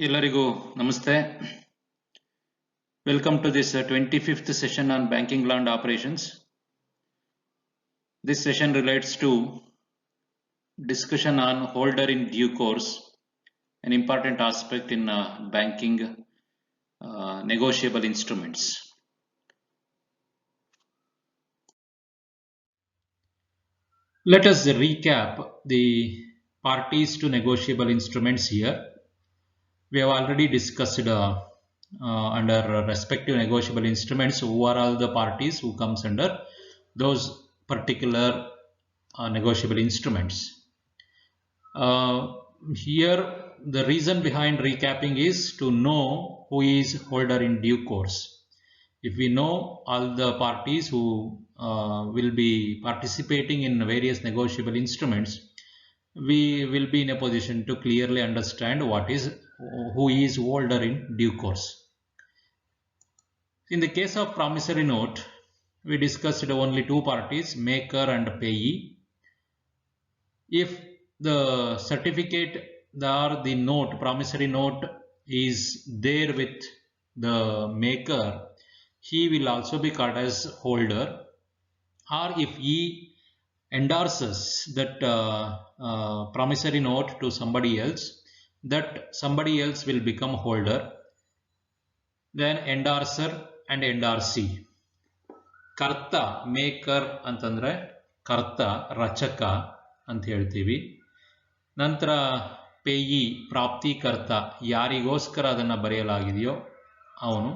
ಎಲ್ಲರಿಗೂ ನಮಸ್ತೆ. Welcome to this 25th session on banking land operations. This session relates to discussion on holder in due course, an important aspect in banking negotiable instruments. Let us recap the parties to negotiable instruments here. We have already discussed under respective negotiable instruments who are all the parties who comes under those particular negotiable instruments. Here the reason behind recapping is to know who is holder in due course. If we know all the parties who will be participating in various negotiable instruments, we will be in a position to clearly understand who is holder in due course. In the case of promissory note, we discussed only two parties, maker and payee. If the certificate or the note, promissory note is there with the maker, he will also be called as holder. Or if he endorses that promissory note to somebody else, that somebody else will become holder. Then endorser and endorsee. Karta, maker ಅಂತಂದ್ರೆ ಕರ್ತ, ರಚಕ ಅಂತ ಹೇಳ್ತೀವಿ. ನಂತರ ಪೇಯಿ, ಪ್ರಾಪ್ತಿಕರ್ತ, ಯಾರಿಗೋಸ್ಕರ ಅದನ್ನು ಬರೆಯಲಾಗಿದೆಯೋ ಅವನು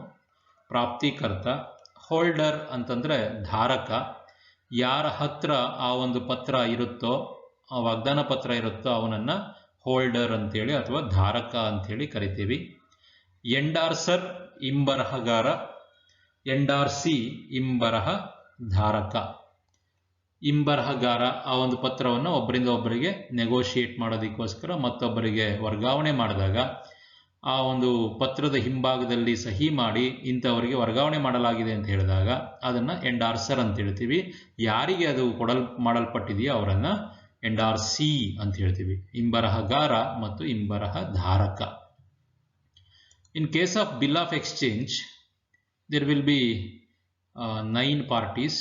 ಪ್ರಾಪ್ತಿಕರ್ತ. Holder ಅಂತಂದ್ರೆ ಧಾರಕ, ಯಾರ ಹತ್ರ ಆ ಒಂದು ಪತ್ರ ಇರುತ್ತೋ, ಆ ವಾಗ್ದಾನ ಪತ್ರ ಇರುತ್ತೋ ಅವನನ್ನು ಹೋಲ್ಡರ್ ಅಂತೇಳಿ ಅಥವಾ ಧಾರಕ ಅಂಥೇಳಿ ಕರಿತೀವಿ. ಎಂಡಾರ್ಸರ್ ಇಂಬರಹಗಾರ, ಎಂಡಾರ್ಸಿ ಇಂಬರಹ ಧಾರಕ. ಇಂಬರಹಗಾರ ಆ ಒಂದು ಪತ್ರವನ್ನು ಒಬ್ಬರಿಂದ ಒಬ್ಬರಿಗೆ ನೆಗೋಷಿಯೇಟ್ ಮಾಡೋದಕ್ಕೋಸ್ಕರ ಮತ್ತೊಬ್ಬರಿಗೆ ವರ್ಗಾವಣೆ ಮಾಡಿದಾಗ ಆ ಒಂದು ಪತ್ರದ ಹಿಂಭಾಗದಲ್ಲಿ ಸಹಿ ಮಾಡಿ ಇಂಥವರಿಗೆ ವರ್ಗಾವಣೆ ಮಾಡಲಾಗಿದೆ ಅಂತ ಹೇಳಿದಾಗ ಅದನ್ನು ಎಂಡಾರ್ಸರ್ ಅಂತ ಹೇಳ್ತೀವಿ. ಯಾರಿಗೆ ಅದು ಮಾಡಲ್ಪಟ್ಟಿದೆಯೋ ಅವರನ್ನು ಎಂಡಾರ್ಸಿ ಅಂತ ಹೇಳ್ತೀವಿ. ಇಂಬರಹಗಾರ ಮತ್ತು ಇಂಬರಹ ಧಾರಕ. In case of bill of exchange, there will be 9 parties.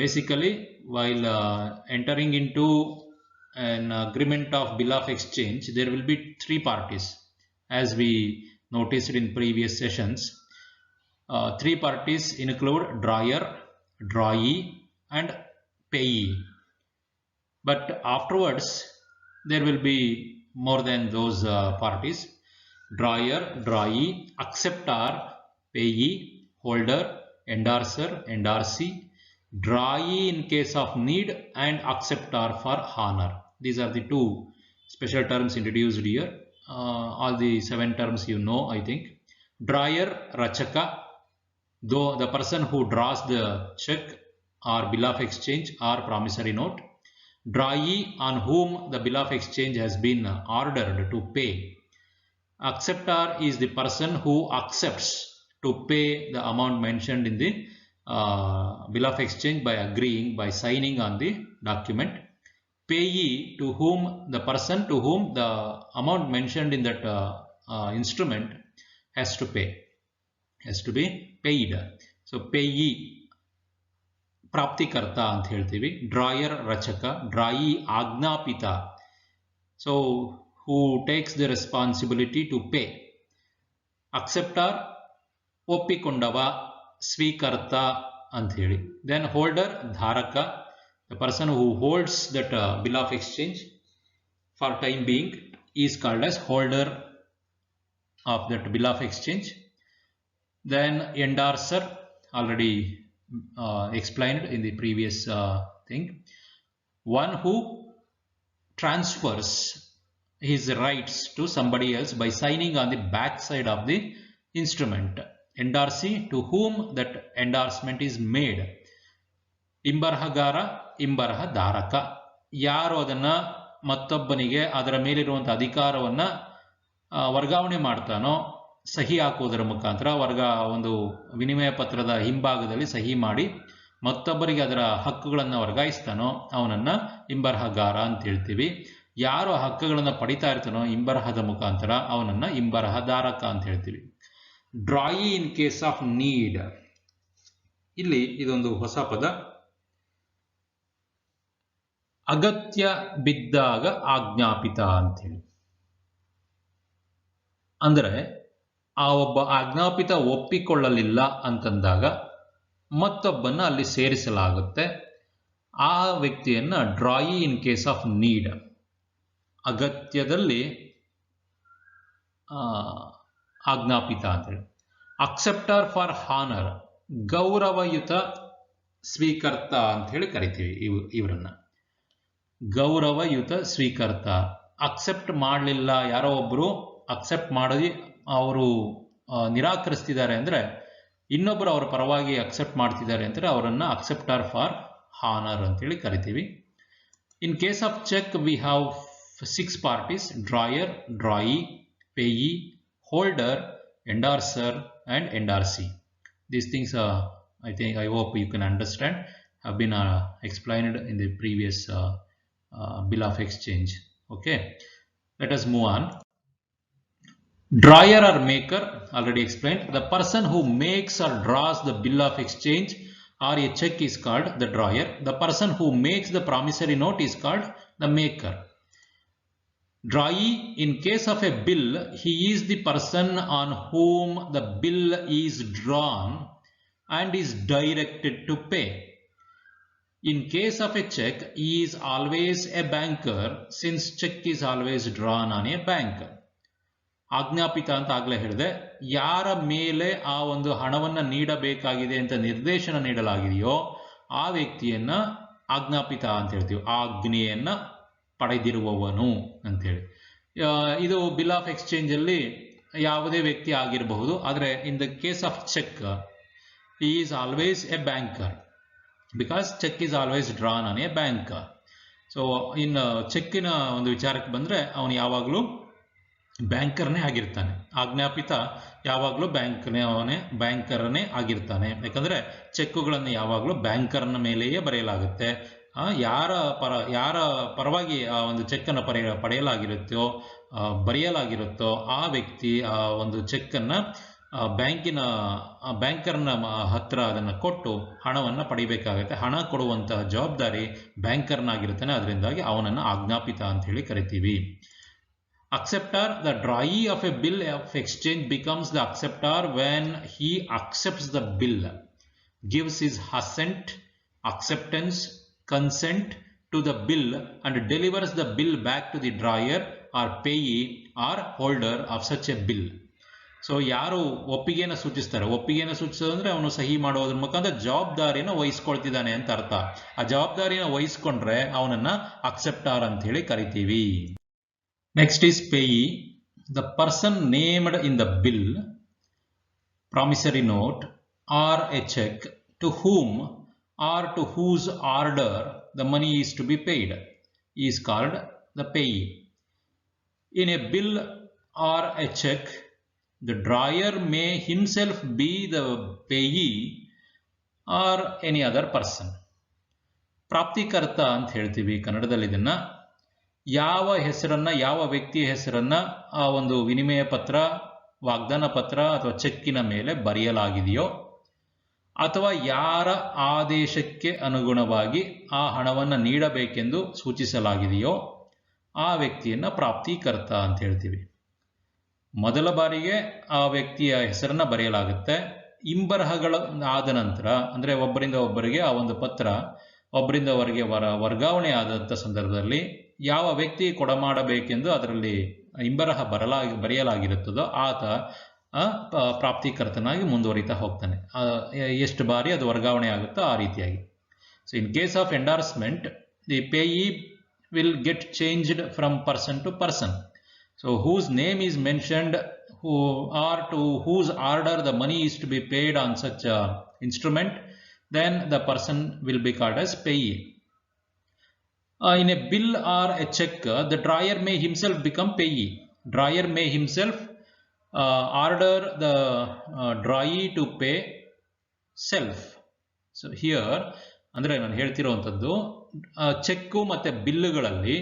Basically, while entering into an agreement of bill of exchange, there will be 3 parties. As we noticed in previous sessions, 3 parties include drawer, drawee and payee. But afterwards, there will be more than those parties. Drawer, drawee, acceptor, payee, holder, endorser, endorsee, drawee in case of need and acceptor for honor. These are the 2 special terms introduced here. All the 7 terms you know, I think. Drawer, rachaka, though the person who draws the check or bill of exchange or promissory note. Drawee, on whom the bill of exchange has been ordered to pay. Acceptor is the person who accepts to pay the amount mentioned in the bill of exchange by agreeing, by signing on the document. Payee, to whom the person to whom the amount mentioned in that instrument has to pay, has to be paid. So payee, ಪ್ರಾಪ್ತಿಕರ್ತ ಅಂತ ಹೇಳ್ತೀವಿ. Drawer ರಚಕ, drawee ಆಜ್ಞಾಪಿತ, so who takes the responsibility to pay. Acceptor ಒಪ್ಪಿಕೊಂಡವ, ಸ್ವೀಕರ್ತ ಅಂತ ಹೇಳಿ. Then holder ಧಾರಕ, the person who holds that bill of exchange for time being is called as holder of that bill of exchange. Then endorser, already explained in the previous thing, one who transfers his rights to somebody else by signing on the back side of the instrument. Endorsee, to whom that endorsement is made. ಇಂಬರಹಗಾರ, ಇಂಬರಹ ಧಾರಕ, ಯಾರು ಅದನ್ನು ಮತ್ತೊಬ್ಬನಿಗೆ ಅದರ ಮೇಲಿರುವಂಥ ಅಧಿಕಾರವನ್ನು ವರ್ಗಾವಣೆ ಮಾಡ್ತಾನೋ ಸಹಿ ಹಾಕುವುದರ ಮುಖಾಂತರ ಒಂದು ವಿನಿಮಯ ಪತ್ರದ ಹಿಂಭಾಗದಲ್ಲಿ ಸಹಿ ಮಾಡಿ ಮತ್ತೊಬ್ಬರಿಗೆ ಅದರ ಹಕ್ಕುಗಳನ್ನು ವರ್ಗಾಯಿಸ್ತಾನೋ ಅವನನ್ನು ಇಂಬರಹಗಾರ ಅಂತ ಹೇಳ್ತೀವಿ. ಯಾರು ಆ ಹಕ್ಕುಗಳನ್ನು ಪಡಿತಾ ಇರ್ತಾನೋ ಹಿಂಬರಹದ ಮುಖಾಂತರ ಅವನನ್ನ ಹಿಂಬರಹಧಾರಕ ಅಂತ ಹೇಳ್ತೀವಿ. ಡ್ರಾಯಿ ಇನ್ ಕೇಸ್ ಆಫ್ ನೀಡ್, ಇಲ್ಲಿ ಇದೊಂದು ಹೊಸ ಪದ. ಅಗತ್ಯ ಬಿದ್ದಾಗ ಆಜ್ಞಾಪಿತ ಅಂತೇಳಿ, ಅಂದರೆ ಆ ಒಬ್ಬ ಆಜ್ಞಾಪಿತ ಒಪ್ಪಿಕೊಳ್ಳಲಿಲ್ಲ ಅಂತಂದಾಗ ಮತ್ತೊಬ್ಬನ್ನ ಅಲ್ಲಿ ಸೇರಿಸಲಾಗುತ್ತೆ. ಆ ವ್ಯಕ್ತಿಯನ್ನ drawee in case of need, ಅಗತ್ಯದಲ್ಲಿ ಆಜ್ಞಾಪಿತ ಅಂತೇಳಿ. ಅಕ್ಸೆಪ್ಟರ್ ಫಾರ್ ಹಾನರ್, ಗೌರವಯುತ ಸ್ವೀಕರ್ತ ಅಂತ ಹೇಳಿ ಕರಿತೀವಿ ಇವರನ್ನ. ಗೌರವಯುತ ಸ್ವೀಕರ್ತ, ಅಕ್ಸೆಪ್ಟ್ ಮಾಡಲಿಲ್ಲ, ಯಾರೋ ಒಬ್ರು ಅಕ್ಸೆಪ್ಟ್ ಮಾಡಿ ಅವರು ನಿರಾಕರಿಸ್ತಿದ್ದಾರೆ ಅಂದ್ರೆ, ಇನ್ನೊಬ್ಬರು ಅವರ ಪರವಾಗಿ ಅಕ್ಸೆಪ್ಟ್ ಮಾಡ್ತಿದ್ದಾರೆ ಅಂದರೆ ಅವರನ್ನ ಅಕ್ಸೆಪ್ಟರ್ ಫಾರ್ ಹಾನರ್ ಅಂತೇಳಿ ಕರಿತೀವಿ. In case of cheque we have 6 parties: drawer, drawee, payee, holder, endorser and endorsee. These things I hope you can understand, have been explained in the previous bill of exchange. Okay, let us move on. Drawer or maker, already explained. The person who makes or draws the bill of exchange or a check is called the drawer. The person who makes the promissory note is called the maker. Drawee, in case of a bill, he is the person on whom the bill is drawn and is directed to pay. In case of a check, he is always a banker, since check is always drawn on a bank. ಆಜ್ಞಾಪಿತ ಅಂತ ಆಗ್ಲೇ ಹೇಳಿದೆ, ಯಾರ ಮೇಲೆ ಆ ಒಂದು ಹಣವನ್ನು ನೀಡಬೇಕಾಗಿದೆ ಅಂತ ನಿರ್ದೇಶನ ನೀಡಲಾಗಿದೆಯೋ ಆ ವ್ಯಕ್ತಿಯನ್ನ ಆಜ್ಞಾಪಿತ ಅಂತ ಹೇಳ್ತೀವಿ. ಆಜ್ಞೆಯನ್ನ ಪಡೆದಿರುವವನು ಅಂತೇಳಿ. ಇದು ಬಿಲ್ ಆಫ್ ಎಕ್ಸ್ಚೇಂಜ್ ಅಲ್ಲಿ ಯಾವುದೇ ವ್ಯಕ್ತಿ ಆಗಿರಬಹುದು, ಆದರೆ in the case of cheque he is always a banker because check is always drawn on a bank. So ಇನ್ನು ಚೆಕ್ಕಿನ ಒಂದು ವಿಚಾರಕ್ಕೆ ಬಂದ್ರೆ ಅವನು ಯಾವಾಗಲೂ ಬ್ಯಾಂಕರ್ನೇ ಆಗಿರ್ತಾನೆ. ಆಜ್ಞಾಪಿತ ಯಾವಾಗಲೂ ಬ್ಯಾಂಕರ್ನೇ ಆಗಿರ್ತಾನೆ. ಯಾಕಂದ್ರೆ ಚೆಕ್ಕುಗಳನ್ನು ಯಾವಾಗಲೂ ಬ್ಯಾಂಕರ್ನ ಮೇಲೆಯೇ ಬರೆಯಲಾಗುತ್ತೆ. ಯಾರ ಪರವಾಗಿ ಆ ಒಂದು ಚೆಕ್ಕನ್ನು ಬರೆಯಲಾಗಿರುತ್ತೋ ಆ ವ್ಯಕ್ತಿ ಆ ಒಂದು ಚೆಕ್ಕನ್ನು ಬ್ಯಾಂಕರ್ನ ಹತ್ರ ಅದನ್ನು ಕೊಟ್ಟು ಹಣವನ್ನು ಪಡಿಬೇಕಾಗುತ್ತೆ. ಹಣ ಕೊಡುವಂತಹ ಜವಾಬ್ದಾರಿ ಬ್ಯಾಂಕರ್ನಾಗಿರುತ್ತಾನೆ. ಅದರಿಂದಾಗಿ ಅವನನ್ನು ಆಜ್ಞಾಪಿತ ಅಂತ ಹೇಳಿ ಕರಿತೀವಿ. Acceptor, the drawee of a bill of exchange becomes the acceptor when he accepts the bill, gives his assent, acceptance, consent to the bill and delivers the bill back to the drawer or payee or holder of such a bill. So ಯಾರು ಒಪ್ಪಿಗೆಯನ್ನು ಸೂಚಿಸ್ತಾರೆ, ಒಪ್ಪಿಗೆಯನ್ನು ಸೂಚಿಸೋದಂದ್ರೆ ಅವನು ಸಹಿ ಮಾಡೋದ್ರ ಮುಖಾಂತರ ಜವಾಬ್ದಾರಿಯನ್ನು ವಹಿಸ್ಕೊಳ್ತಿದ್ದಾನೆ ಅಂತ ಅರ್ಥ. ಆ ಜವಾಬ್ದಾರಿಯನ್ನು ವಹಿಸ್ಕೊಂಡ್ರೆ ಅವನನ್ನ ಅಕ್ಸೆಪ್ಟಾರ್ ಅಂತ ಹೇಳಿ ಕರಿತೀವಿ. Next is payee, the person named in the bill, promissory note or a check to whom or to whose order the money is to be paid is called the payee. In a bill or a check, the drawer may himself be the payee or any other person. ಪ್ರಾಪ್ತಿಕರ್ತ ಅಂತ ಹೇಳ್ತೀವಿ ಕನ್ನಡದಲ್ಲಿ. ಇದನ್ನ ಯಾವ ಹೆಸರನ್ನ, ಯಾವ ವ್ಯಕ್ತಿಯ ಹೆಸರನ್ನ ಆ ಒಂದು ವಿನಿಮಯ ಪತ್ರ, ವಾಗ್ದಾನ ಪತ್ರ ಅಥವಾ ಚೆಕ್ಕಿನ ಮೇಲೆ ಬರೆಯಲಾಗಿದೆಯೋ ಅಥವಾ ಯಾರ ಆದೇಶಕ್ಕೆ ಅನುಗುಣವಾಗಿ ಆ ಹಣವನ್ನು ನೀಡಬೇಕೆಂದು ಸೂಚಿಸಲಾಗಿದೆಯೋ ಆ ವ್ಯಕ್ತಿಯನ್ನ ಪ್ರಾಪ್ತಿಕರ್ತ ಅಂತ ಹೇಳ್ತೀವಿ. ಮೊದಲ ಬಾರಿಗೆ ಆ ವ್ಯಕ್ತಿಯ ಹೆಸರನ್ನ ಬರೆಯಲಾಗುತ್ತೆ. ಇಂಬರಹಗಳ ಆದ ನಂತರ, ಅಂದ್ರೆ ಒಬ್ಬರಿಂದ ಒಬ್ಬರಿಗೆ ಆ ಒಂದು ಪತ್ರ ಒಬ್ಬರಿಂದ ಅವರಿಗೆ ವರ್ಗಾವಣೆ ಆದಂಥ ಸಂದರ್ಭದಲ್ಲಿ ಯಾವ ವ್ಯಕ್ತಿ ಕೊಡಮಾಡಬೇಕೆಂದು ಅದರಲ್ಲಿ ಇಂಬರಹ ಬರೆಯಲಾಗಿರುತ್ತದೋ ಆತ ಪ್ರಾಪ್ತಿಕರ್ತನಾಗಿ ಮುಂದುವರಿತಾ ಹೋಗ್ತಾನೆ. ಎಷ್ಟು ಬಾರಿ ಅದು ವರ್ಗಾವಣೆ ಆಗುತ್ತೋ ಆ ರೀತಿಯಾಗಿ. So in case of endorsement, the payee will get changed from person to person. So whose name is mentioned, who or to whose order the money is to be paid on such a instrument, then the person will be called as payee. In a bill or a check, the drawer may himself become payee. Drawer may himself order the drawee to pay self. So here, ಅಂದರೆ ನಾನು ಹೇಳ್ತಿರೋವಂಥದ್ದು cheque ಮತ್ತು ಬಿಲ್ಲುಗಳಲ್ಲಿ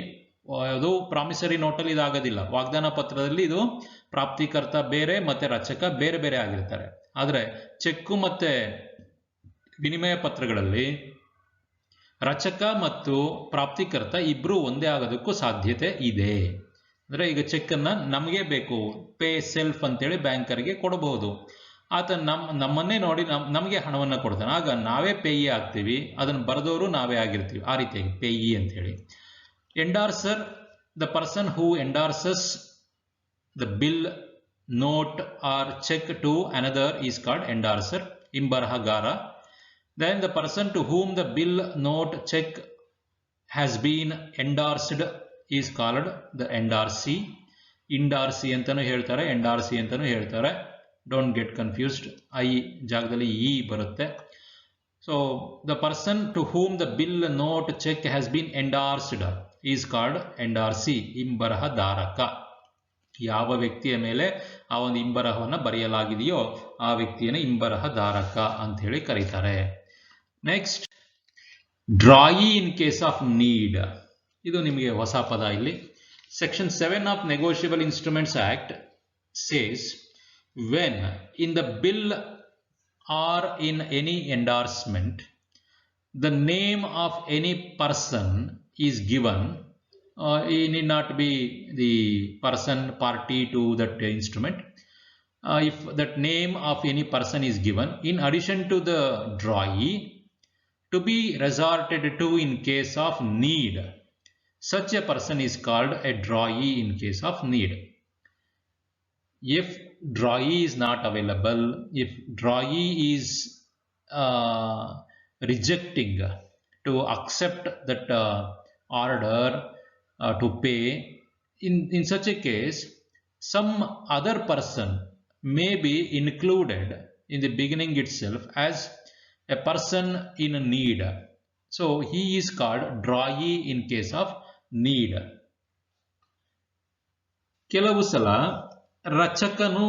ಅದು promissory ನೋಟಲ್ಲಿ ಇದಾಗೋದಿಲ್ಲ. ವಾಗ್ದಾನ ಪತ್ರದಲ್ಲಿ ಇದು ಪ್ರಾಪ್ತಿಕರ್ತ ಬೇರೆ ಮತ್ತೆ ರಚಕ ಬೇರೆ ಬೇರೆ ಆಗಿರ್ತಾರೆ. ಆದರೆ ಚೆಕ್ಕು ಮತ್ತೆ ವಿನಿಮಯ ಪತ್ರಗಳಲ್ಲಿ ರಚಕ ಮತ್ತು ಪ್ರಾಪ್ತಿಕರ್ತ ಇಬ್ರು ಒಂದೇ ಆಗೋದಕ್ಕೂ ಸಾಧ್ಯತೆ ಇದೆ. ಅಂದ್ರೆ ಈಗ ಚೆಕ್ಕನ್ನು ನಮಗೆ ಬೇಕು, ಪೇ ಸೆಲ್ಫ್ ಅಂತೇಳಿ ಬ್ಯಾಂಕರ್ಗೆ ಕೊಡಬಹುದು. ಆತ ನಮ್ಮನ್ನೇ ನೋಡಿ ನಮಗೆ ಹಣವನ್ನು ಕೊಡ್ತಾನೆ. ಆಗ ನಾವೇ ಪೇಯಿ ಆಗ್ತೀವಿ, ಅದನ್ನು ಬರೆದವರು ನಾವೇ ಆಗಿರ್ತೀವಿ. ಆ ರೀತಿಯಾಗಿ ಪೇಯಿ ಅಂತೇಳಿ. Endorser, the person who endorses the bill, note or cheque to another is called endorser, ಇಂಬರಹಗಾರ. Then the person to whom the bill, note, check has been endorsed is called the endorsee. Endorsee ಅಂತಾನೂ ಹೇಳ್ತಾರೆ, endorsee ಅಂತಾನೂ ಹೇಳ್ತಾರೆ. Don't get confused. I ಜಾಗದಲ್ಲಿ E ಬರುತ್ತೆ. So the person to whom the bill, note, check has been endorsed is called endorsee, ಇಂಬರಹಧಾರಕ. ಯಾವ ವ್ಯಕ್ತಿಯ ಮೇಲೆ ಆ ಒಂದು ಇಂಬರಹವನ್ನು ಬರೆಯಲಾಗಿದೆಯೋ ಆ ವ್ಯಕ್ತಿಯನ್ನು ಇಂಬರಹಧಾರಕ ಅಂತ ಹೇಳಿ ಕರೀತಾರೆ. Next, drawee in case of need. ಇದು ನಿಮಗೆ ಹೊಸ ಪದ ಇಲ್ಲಿ. Section 7 of negotiable instruments act says, when in the bill or in any endorsement the name of any person is given, he need not be the person party to that instrument. If that name of any person is given in addition to the drawee to be resorted to in case of need, such a person is called a drawee in case of need. If drawee is not available, if drawee is rejecting to accept that order to pay, in such a case some other person may be included in the beginning itself as a person in need. So he is called drawee in case of need. ಕೆಲವು ಸಲ ರಚಕನು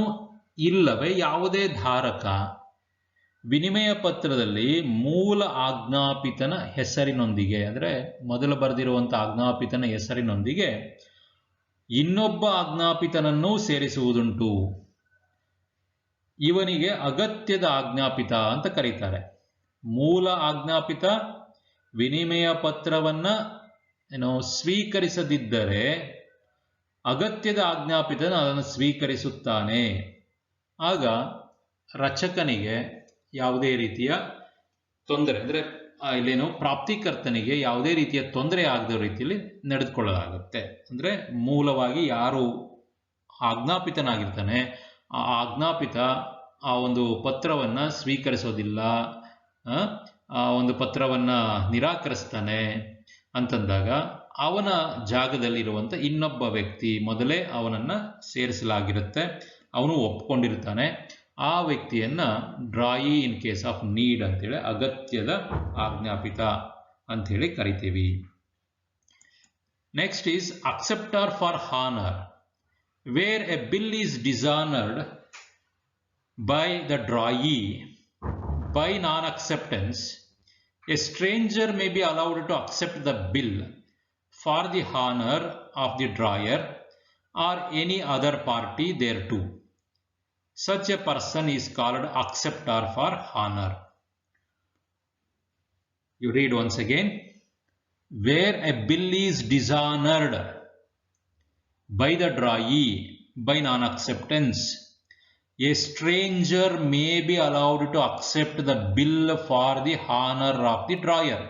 ಇಲ್ಲವೇ ಯಾವುದೇ ಧಾರಕ ವಿನಿಮಯ ಪತ್ರದಲ್ಲಿ ಮೂಲ ಆಜ್ಞಾಪಿತನ ಹೆಸರಿನೊಂದಿಗೆ, ಅಂದರೆ ಮೊದಲು ಬರೆದಿರುವಂತಹ ಆಜ್ಞಾಪಿತನ ಹೆಸರಿನೊಂದಿಗೆ ಇನ್ನೊಬ್ಬ ಆಜ್ಞಾಪಿತನನ್ನು ಸೇರಿಸುವುದುಂಟು. ಇವನಿಗೆ ಅಗತ್ಯದ ಆಜ್ಞಾಪಿತ ಅಂತ ಕರೀತಾರೆ. ಮೂಲ ಆಜ್ಞಾಪಿತ ವಿನಿಮಯ ಪತ್ರವನ್ನ ಸ್ವೀಕರಿಸದಿದ್ದರೆ ಅಗತ್ಯದ ಆಜ್ಞಾಪಿತನ ಅದನ್ನು ಸ್ವೀಕರಿಸುತ್ತಾನೆ. ಆಗ ರಚಕನಿಗೆ ಯಾವುದೇ ರೀತಿಯ ತೊಂದರೆ, ಅಂದರೆ ಇಲ್ಲೇನು ಪ್ರಾಪ್ತಿಕರ್ತನಿಗೆ ಯಾವುದೇ ರೀತಿಯ ತೊಂದರೆ ಆಗದ ರೀತಿಯಲ್ಲಿ ನಡೆದುಕೊಳ್ಳಲಾಗುತ್ತೆ. ಅಂದರೆ ಮೂಲವಾಗಿ ಯಾರು ಆಜ್ಞಾಪಿತನಾಗಿರ್ತಾನೆ ಆ ಆಜ್ಞಾಪಿತ ಆ ಒಂದು ಪತ್ರವನ್ನು ಸ್ವೀಕರಿಸೋದಿಲ್ಲ, ಆ ಒಂದು ಪತ್ರವನ್ನು ನಿರಾಕರಿಸ್ತಾನೆ ಅಂತಂದಾಗ ಅವನ ಜಾಗದಲ್ಲಿರುವಂಥ ಇನ್ನೊಬ್ಬ ವ್ಯಕ್ತಿ, ಮೊದಲೇ ಅವನನ್ನು ಸೇರಿಸಲಾಗಿರುತ್ತೆ, ಅವನು ಒಪ್ಕೊಂಡಿರ್ತಾನೆ, ಆ ವ್ಯಕ್ತಿಯನ್ನ drawee in case of need ಅಂತೇಳಿ, ಅಗತ್ಯದ ಆಜ್ಞಾಪಿತ ಅಂಥೇಳಿ ಕರಿತೀವಿ. Next is acceptor for honour. Where a bill is dishonoured by the drawee by non acceptance, a stranger may be allowed to accept the bill for the honour of the drawer or any other party thereto. Such a person is called acceptor for honor. You read once again. Where a bill is dishonored by the drawee by non-acceptance, a stranger may be allowed to accept the bill for the honor of the drawer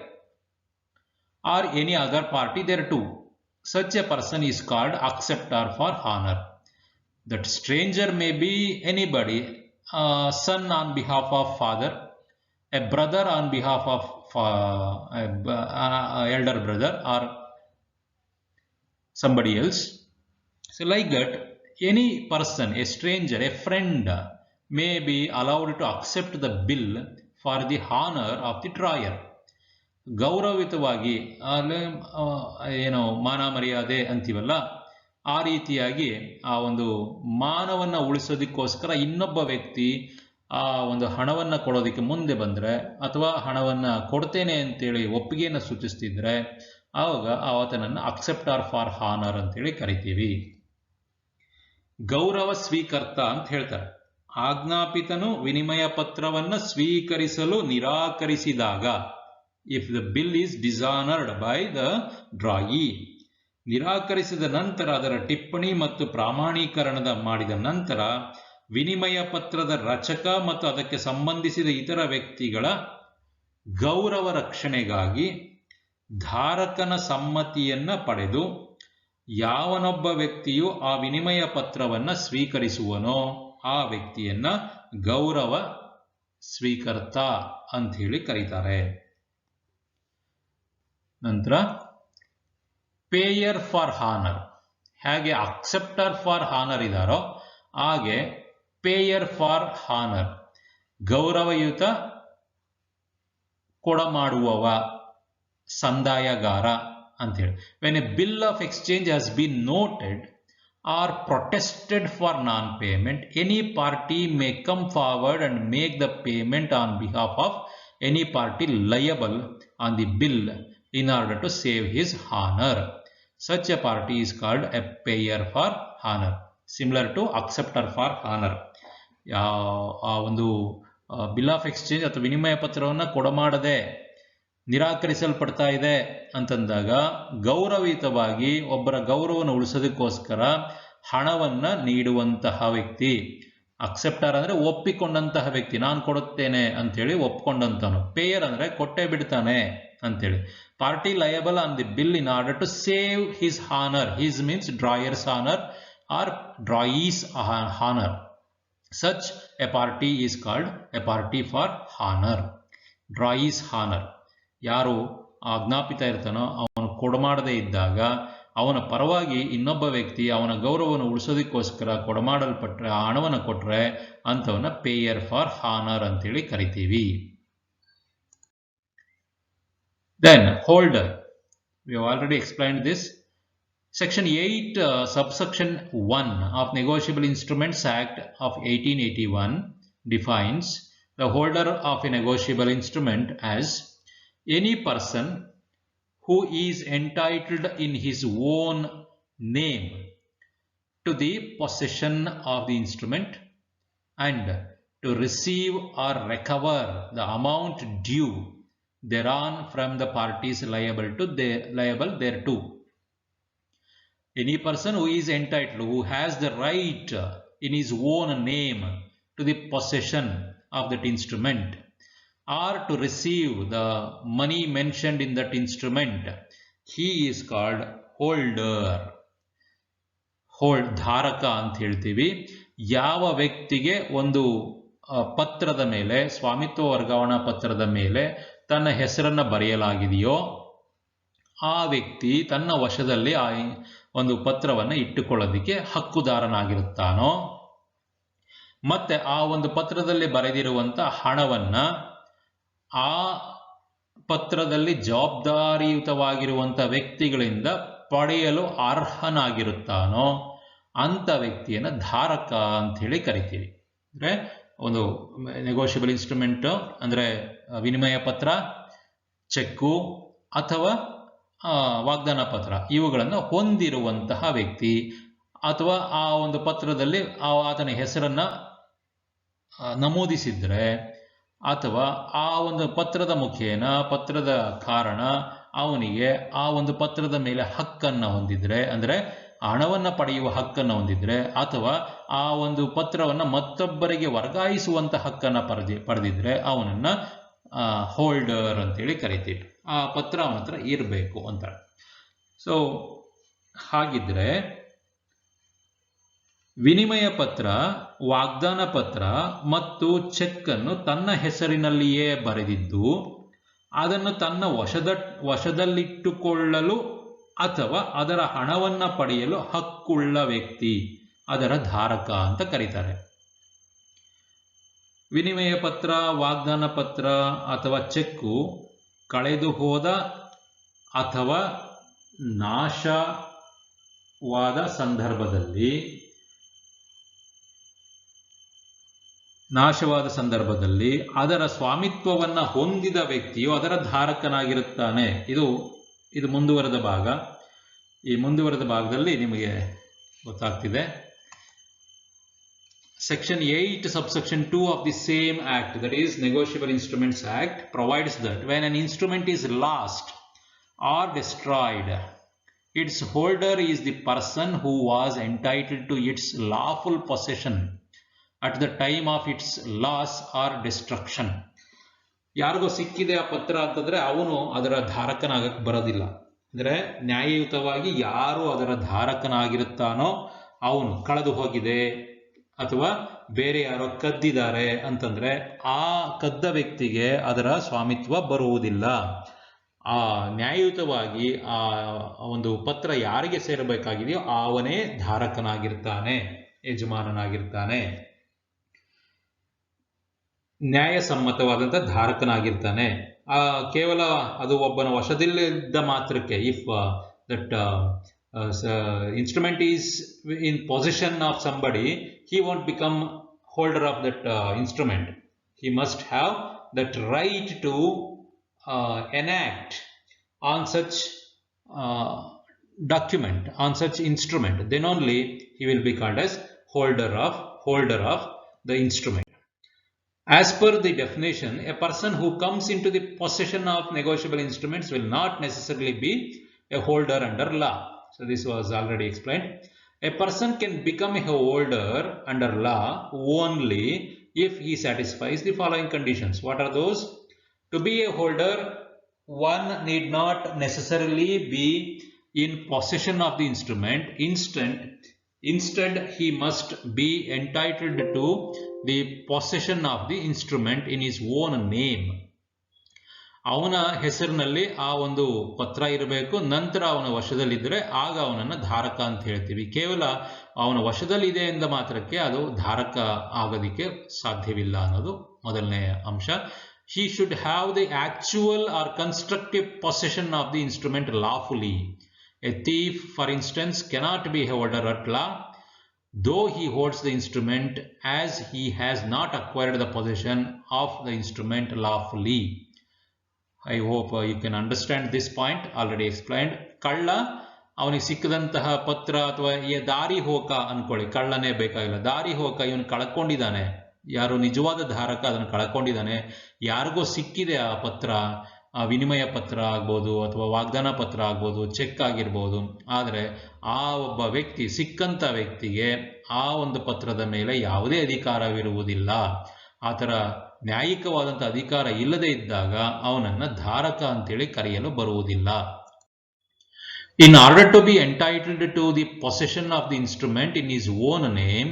or any other party thereto. Such a person is called acceptor for honor. That stranger may be anybody, son on behalf of father, a brother on behalf of elder brother or somebody else. So like that, any person, a stranger, a friend may be allowed to accept the bill for the honor of the drawer. ಗೌರವಿತವಾಗಿ ಏನೋ ಮಾನ ಮರ್ಯಾದೆ ಅಂತೀವಲ್ಲ, ಆ ರೀತಿಯಾಗಿ ಆ ಒಂದು ಮಾನವನ್ನು ಉಳಿಸೋದಕ್ಕೋಸ್ಕರ ಇನ್ನೊಬ್ಬ ವ್ಯಕ್ತಿ ಆ ಒಂದು ಹಣವನ್ನು ಕೊಡೋದಕ್ಕೆ ಮುಂದೆ ಬಂದರೆ ಅಥವಾ ಹಣವನ್ನು ಕೊಡ್ತೇನೆ ಅಂತೇಳಿ ಒಪ್ಪಿಗೆಯನ್ನು ಸೂಚಿಸ್ತಿದ್ರೆ ಆವಾಗ ಆತನನ್ನು ಅಕ್ಸೆಪ್ಟಾರ್ ಫಾರ್ ಹಾನರ್ ಅಂತೇಳಿ ಕರಿತೀವಿ. ಗೌರವ ಸ್ವೀಕರ್ತ ಅಂತ ಹೇಳ್ತಾರೆ. ಆಜ್ಞಾಪಿತನು ವಿನಿಮಯ ಪತ್ರವನ್ನು ಸ್ವೀಕರಿಸಲು ನಿರಾಕರಿಸಿದಾಗ, if the bill is dishonoured by the drawee, ನಿರಾಕರಿಸಿದ ನಂತರ ಅದರ ಟಿಪ್ಪಣಿ ಮತ್ತು ಪ್ರಾಮಾಣೀಕರಣದ ಮಾಡಿದ ನಂತರ ವಿನಿಮಯ ಪತ್ರದ ರಚಕ ಮತ್ತು ಅದಕ್ಕೆ ಸಂಬಂಧಿಸಿದ ಇತರ ವ್ಯಕ್ತಿಗಳ ಗೌರವ ರಕ್ಷಣೆಗಾಗಿ ಧಾರಕನ ಸಮ್ಮತಿಯನ್ನ ಪಡೆದು ಯಾವನೊಬ್ಬ ವ್ಯಕ್ತಿಯು ಆ ವಿನಿಮಯ ಪತ್ರವನ್ನು ಸ್ವೀಕರಿಸುವನೋ ಆ ವ್ಯಕ್ತಿಯನ್ನ ಗೌರವ ಸ್ವೀಕರ್ತ ಅಂತ ಹೇಳಿ ಕರೀತಾರೆ. ನಂತರ ಪೇಯರ್ ಫಾರ್ ಹಾನರ್, ಹೇಗೆ ಅಕ್ಸೆಪ್ಟರ್ ಫಾರ್ ಹಾನರ್ ಇದಾರೋ ಹಾಗೆ ಪೇಯರ್ ಫಾರ್ ಹಾನರ್, ಗೌರವಯುತ ಕೊಡಮಾಡುವವ, ಸಂದಾಯಗಾರ ಅಂತೇಳಿ. When A bill of exchange has been noted or protested for non-payment, any party may come forward and make the payment on behalf of any party liable on the bill in order to save his honor. Such a party is called a payer for honor, similar to acceptor for honor. ಆ ಒಂದು bill of exchange ಅಥವಾ ವಿನಿಮಯ ಪತ್ರವನ್ನು ಕೊಡಮಾಡದೆ ನಿರಾಕರಿಸಲ್ಪಡ್ತಾ ಇದೆ ಅಂತಂದಾಗ ಗೌರವಯುತವಾಗಿ ಒಬ್ಬರ ಗೌರವವನ್ನು ಉಳಿಸೋದಕ್ಕೋಸ್ಕರ ಹಣವನ್ನ ನೀಡುವಂತಹ ವ್ಯಕ್ತಿ. ಅಕ್ಸೆಪ್ಟರ್ ಅಂದ್ರೆ ಒಪ್ಪಿಕೊಂಡಂತಹ ವ್ಯಕ್ತಿ, ನಾನು ಕೊಡುತ್ತೇನೆ ಅಂತೇಳಿ ಒಪ್ಕೊಂಡಂತವನು. ಪೇಯರ್ ಅಂದ್ರೆ ಕೊಟ್ಟೆ ಬಿಡ್ತಾನೆ ಅಂತೇಳಿ. Party liable on the bill in order to save his honour. His means drawer's honour or drawee's honour. Such a party is called a party for honour. Drawee's honour, ಯಾರು ಆಜ್ಞಾಪಿತ ಇರ್ತಾನೋ ಅವನು ಕೊಡಮಾಡದೇ ಇದ್ದಾಗ ಅವನ ಪರವಾಗಿ ಇನ್ನೊಬ್ಬ ವ್ಯಕ್ತಿ ಅವನ ಗೌರವವನ್ನು ಉಳಿಸೋದಕ್ಕೋಸ್ಕರ ಕೊಡಮಾಡಲ್ಪಟ್ರೆ ಆ ಹಣವನ್ನು ಕೊಟ್ರೆ ಅಂತವನ್ನ ಪೇಯರ್ ಫಾರ್ ಹಾನರ್ ಅಂತೇಳಿ ಕರಿತೀವಿ. Then holder, we have already explained this. Section 8, subsection 1 of Negotiable Instruments Act of 1881 defines the holder of a negotiable instrument as any person who is entitled in his own name to the possession of the instrument and to receive or recover the amount due thereon from the parties liable thereto. Any person who is entitled, who has the right in his own name to the possession of that instrument or to receive the money mentioned in that instrument, he is called holder. ಧಾರಕ ಅಂತ ಹೇಳ್ತೀವಿ. ಯಾವ ವ್ಯಕ್ತಿಗೆ ಒಂದು ಪತ್ರದ ಮೇಲೆ, ಸ್ವಾಮಿತ್ವ ವರ್ಗಾವಣಾ ಪತ್ರದ ಮೇಲೆ ತನ್ನ ಹೆಸರನ್ನ ಬರೆಯಲಾಗಿದೆಯೋ ಆ ವ್ಯಕ್ತಿ ತನ್ನ ವಶದಲ್ಲಿ ಆ ಒಂದು ಪತ್ರವನ್ನು ಇಟ್ಟುಕೊಳ್ಳೋದಕ್ಕೆ ಹಕ್ಕುದಾರನಾಗಿರುತ್ತಾನೋ, ಮತ್ತೆ ಆ ಒಂದು ಪತ್ರದಲ್ಲಿ ಬರೆದಿರುವಂತ ಹಣವನ್ನ ಆ ಪತ್ರದಲ್ಲಿ ಜವಾಬ್ದಾರಿಯುತವಾಗಿರುವಂತ ವ್ಯಕ್ತಿಗಳಿಂದ ಪಡೆಯಲು ಅರ್ಹನಾಗಿರುತ್ತಾನೋ ಅಂತ ವ್ಯಕ್ತಿಯನ್ನ ಧಾರಕ ಅಂತ ಹೇಳಿ ಕರಿತೀವಿ. ಅಂದ್ರೆ ಒಂದು ನೆಗೋಷಿಯಬಲ್ ಇನ್ಸ್ಟ್ರೂಮೆಂಟ್ ಅಂದ್ರೆ ವಿನಿಮಯ ಪತ್ರ, ಚೆಕ್ಕು ಅಥವಾ ವಾಗ್ದಾನ ಪತ್ರ, ಇವುಗಳನ್ನು ಹೊಂದಿರುವಂತಹ ವ್ಯಕ್ತಿ ಅಥವಾ ಆ ಒಂದು ಪತ್ರದಲ್ಲಿ ಆತನ ಹೆಸರನ್ನ ನಮೂದಿಸಿದ್ರೆ ಅಥವಾ ಆ ಒಂದು ಪತ್ರದ ಮುಖೇನ, ಪತ್ರದ ಕಾರಣ ಅವನಿಗೆ ಆ ಒಂದು ಪತ್ರದ ಮೇಲೆ ಹಕ್ಕನ್ನು ಹೊಂದಿದ್ರೆ, ಅಂದ್ರೆ ಹಣವನ್ನು ಪಡೆಯುವ ಹಕ್ಕನ್ನು ಹೊಂದಿದ್ರೆ ಅಥವಾ ಆ ಒಂದು ಪತ್ರವನ್ನು ಮತ್ತೊಬ್ಬರಿಗೆ ವರ್ಗಾಯಿಸುವಂತ ಹಕ್ಕನ್ನು ಪಡೆದಿದ್ರೆ ಅವನನ್ನ ಹೋಲ್ಡರ್ ಅಂತೇಳಿ ಕರಿತೀವಿ. ಆ ಪತ್ರ ಅವನ ಹತ್ರ ಇರಬೇಕು ಅಂತ. ಸೊ ಹಾಗಿದ್ರೆ ವಿನಿಮಯ ಪತ್ರ, ವಾಗ್ದಾನ ಪತ್ರ ಮತ್ತು ಚೆಕ್ ಅನ್ನು ತನ್ನ ಹೆಸರಿನಲ್ಲಿಯೇ ಬರೆದಿದ್ದು ಅದನ್ನು ತನ್ನ ವಶದಲ್ಲಿಟ್ಟುಕೊಳ್ಳಲು ಅಥವಾ ಅದರ ಹಣವನ್ನ ಪಡೆಯಲು ಹಕ್ಕುಳ್ಳ ವ್ಯಕ್ತಿ ಅದರ ಧಾರಕ ಅಂತ ಕರೀತಾರೆ. ವಿನಿಮಯ ಪತ್ರ, ವಾಗ್ದಾನ ಪತ್ರ ಅಥವಾ ಚೆಕ್ಕು ಕಳೆದು ಹೋದ ಅಥವಾ ನಾಶವಾದ ಸಂದರ್ಭದಲ್ಲಿ ಅದರ ಸ್ವಾಮಿತ್ವವನ್ನು ಹೊಂದಿದ ವ್ಯಕ್ತಿಯು ಅದರ ಧಾರಕನಾಗಿರುತ್ತಾನೆ. ಇದು ಇದು ಮುಂದುವರೆದ ಭಾಗ. ಈ ಮುಂದುವರೆದ ಭಾಗದಲ್ಲಿ ನಿಮಗೆ ಗೊತ್ತಾಗ್ತಿದೆ. Section 8 subsection 2 of the same act, that is Negotiable Instruments Act, provides that when an instrument is lost or destroyed, its holder is the person who was entitled to its lawful possession at the time of its loss or destruction. ಯಾರಿಗೋ ಸಿಕ್ಕಿದೆ ಆ ಪತ್ರ ಅಂತಂದ್ರೆ ಅವನು ಅದರ ಧಾರಕನಾಗಕ್ಕೆ ಬರೋದಿಲ್ಲ. ಅಂದರೆ ನ್ಯಾಯಯುತವಾಗಿ ಯಾರು ಅದರ ಧಾರಕನಾಗಿರುತ್ತಾನೋ ಅವನು ಕಳೆದು ಹೋಗಿದೆ ಅಥವಾ ಬೇರೆ ಯಾರೋ ಕದ್ದಿದ್ದಾರೆ ಅಂತಂದ್ರೆ ಆ ಕದ್ದ ವ್ಯಕ್ತಿಗೆ ಅದರ ಸ್ವಾಮಿತ್ವ ಬರುವುದಿಲ್ಲ. ಆ ನ್ಯಾಯಯುತವಾಗಿ ಆ ಒಂದು ಪತ್ರ ಯಾರಿಗೆ ಸೇರಬೇಕಾಗಿದೆಯೋ ಅವನೇ ಧಾರಕನಾಗಿರ್ತಾನೆ, ಯಜಮಾನನಾಗಿರ್ತಾನೆ, ನ್ಯಾಯಸಮ್ಮತವಾದಂಥ ಧಾರಕನಾಗಿರ್ತಾನೆ. ಕೇವಲ ಅದು ಒಬ್ಬನ ವಶದಲ್ಲಿದ್ದ ಮಾತ್ರಕ್ಕೆ, if that instrument is in possession of somebody, he won't become holder of that instrument. He must have that right to enact on such document, on such instrument. Then only he will be called as holder of the instrument. As per the definition, a person who comes into the possession of negotiable instruments will not necessarily be a holder under law. So this was already explained. A person can become a holder under law only if he satisfies the following conditions. What are those? To be a holder, one need not necessarily be in possession of the instrument. Instead, he must be entitled to the possession of the instrument in his own name. ಅವನ ಹೆಸರಿನಲ್ಲಿ ಆ ಒಂದು ಪತ್ರ ಇರಬೇಕು. ನಂತರ ಅವನ ವಶದಲ್ಲಿದ್ದರೆ ಆಗ ಅವನನ್ನು ಧಾರಕ ಅಂತ ಹೇಳ್ತೀವಿ. ಕೇವಲ ಅವನ ವಶದಲ್ಲಿದೆ ಎಂದ ಮಾತ್ರಕ್ಕೆ ಅದು ಧಾರಕ ಆಗೋದಿಕ್ಕೆ ಸಾಧ್ಯವಿಲ್ಲ ಅನ್ನೋದು ಮೊದಲನೇ ಅಂಶ. He should have the actual or constructive possession of the instrument lawfully. A thief, for instance, cannot be a holder at law, though he holds the instrument, as he has not acquired the possession of the instrument lawfully. I hope you can understand this point, already explained. ಕಳ್ಳ ಅವನಿಗೆ ಸಿಕ್ಕದಂತಹ ಪತ್ರ ಅಥವಾ ದಾರಿ ಹೋಕ ಅನ್ಕೊಳ್ಳಿ, ಕಳ್ಳನೇ ಬೇಕಾಗಿಲ್ಲ, ದಾರಿ ಹೋಕ ಇವನು ಕಳ್ಕೊಂಡಿದ್ದಾನೆ, ಯಾರು ನಿಜವಾದ ಧಾರಕ ಅದನ್ನು ಕಳ್ಕೊಂಡಿದ್ದಾನೆ, ಯಾರಿಗೋ ಸಿಕ್ಕಿದೆ ಆ ಪತ್ರ, ಆ ವಿನಿಮಯ ಪತ್ರ ಆಗ್ಬೋದು ಅಥವಾ ವಾಗ್ದಾನ ಪತ್ರ ಆಗ್ಬೋದು, ಚೆಕ್ ಆಗಿರ್ಬೋದು. ಆದರೆ ಆ ಒಬ್ಬ ವ್ಯಕ್ತಿ, ಸಿಕ್ಕಂಥ ವ್ಯಕ್ತಿಗೆ ಆ ಒಂದು ಪತ್ರದ ಮೇಲೆ ಯಾವುದೇ ಅಧಿಕಾರವಿರುವುದಿಲ್ಲ. ಆ ಥರ ನ್ಯಾಯಿಕವಾದಂಥ ಅಧಿಕಾರ ಇಲ್ಲದೆ ಇದ್ದಾಗ ಅವನನ್ನು ಧಾರಕ ಅಂತೇಳಿ ಕರೆಯಲು ಬರುವುದಿಲ್ಲ. In order to be entitled to the possession of the instrument in his own name,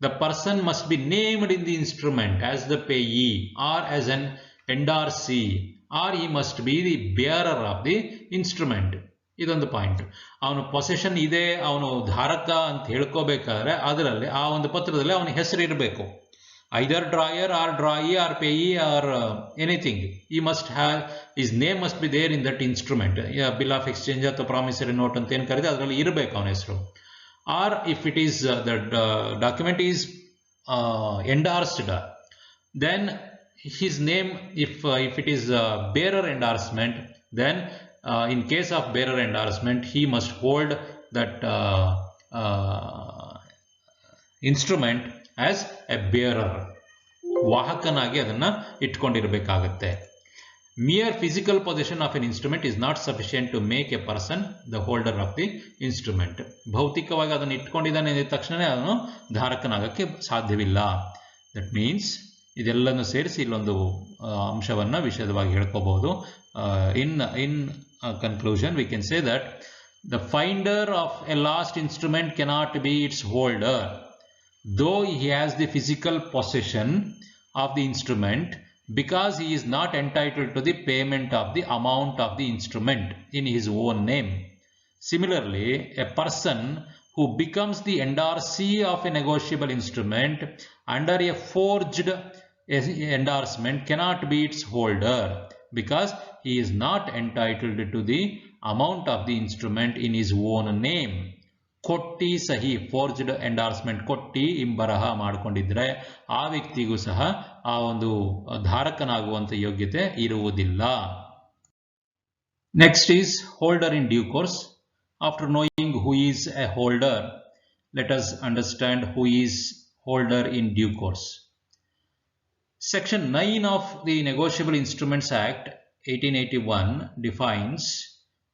the person must be named in the instrument as the payee or as an endorsee, or he must be the bearer of the instrument. ಇದೊಂದು point. ಅವನು possession ಇದೆ, ಅವನು ಧಾರಕ ಅಂತ ಹೇಳ್ಕೋಬೇಕಾದ್ರೆ ಅದರಲ್ಲಿ ಆ ಒಂದು ಪತ್ರದಲ್ಲಿ ಅವನ ಹೆಸರು ಇರಬೇಕು. Either drawer or drawee or payee or anything. He must have, his name must be there in that instrument. Bill of exchange ಅಥವಾ ಪ್ರಾಮಿಸರಿ ನೋಟ್ ಅಂತ ಏನು ಕರೀತಾರೆ ಅದರಲ್ಲಿ ಇರಬೇಕು ಅವನ ಹೆಸರು. Or if it is the document is endorsed, then his name, if it is bearer endorsement, then in case of bearer endorsement he must hold that instrument as a bearer. ವಾಹಕನಾಗಿ ಅದನ್ನು ಇಟ್ಕೊಂಡಿರಬೇಕಾಗತ್ತೆ. Mere physical possession of an instrument is not sufficient to make a person the holder of the instrument. ಭೌತಿಕವಾಗಿ ಅದನ್ನು ಇಟ್ಕೊಂಡಿದ್ದಾನೆ ಅಂದ ತಕ್ಷಣವೇ ಅವನು ಧಾರಕನಾಗಕ್ಕೆ ಸಾಧ್ಯವಿಲ್ಲ. That means ಇದೆಲ್ಲನೂ ಸೇರಿಸಿ ಇಲ್ಲೊಂದು ಅಂಶವನ್ನು ವಿಶದವಾಗಿ ಹೇಳ್ಕೋಬಹುದು. ಇನ್ conclusion we can say that the finder of a lost instrument cannot be its holder, though he has the physical possession of the instrument, because he is not entitled to the payment of the amount of the instrument in his own name. Similarly, a person who becomes the endorsee of a negotiable instrument under a forged endorsement cannot be its holder, because he is not entitled to the amount of the instrument in his own name. ಕೊಟ್ಟಿ ಸಹಿ, forged endorsement ಕೊಟ್ಟಿ ಇಂಬರಹ ಮಾಡಿಕೊಂಡಿದ್ರೆ ಆ ವ್ಯಕ್ತಿಗೂ ಸಹ ಆ ಒಂದು ಧಾರಕನಾಗುವಂಥ ಯೋಗ್ಯತೆ ಇರುವುದಿಲ್ಲ. Next is holder in due course. After knowing who is a holder, let us understand who is holder in due course. Section 9 of the Negotiable Instruments Act 1881 defines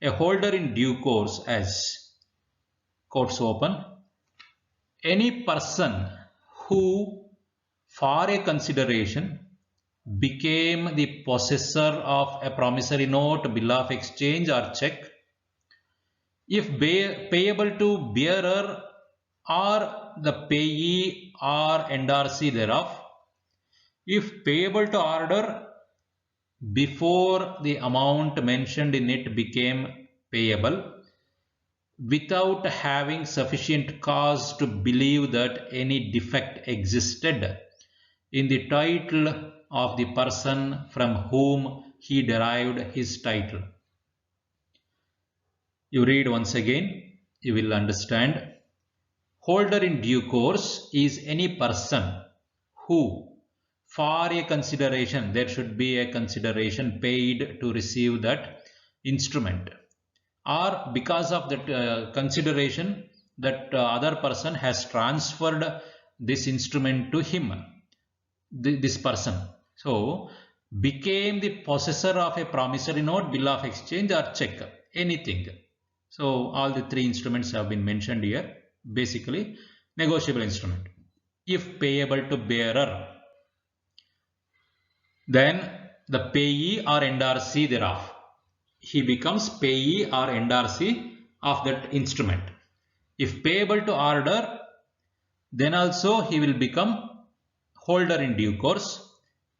a holder in due course as, quotes open, any person who for a consideration became the possessor of a promissory note, bill of exchange or check, if payable to bearer or the payee or endorsee thereof, if payable to order before the amount mentioned in it became payable, without having sufficient cause to believe that any defect existed in the title of the person from whom he derived his title. You read once again, you will understand. Holder in due course is any person who, for a consideration, there should be a consideration paid to receive that instrument, or because of that consideration, that other person has transferred this instrument to him, this person. So, became the possessor of a promissory note, bill of exchange or check, anything. So, all the three instruments have been mentioned here. Basically, negotiable instrument. If payable to bearer, then the payee or endorsee thereof, he becomes payee or endorsee of that instrument. If payable to order, then also he will become holder in due course.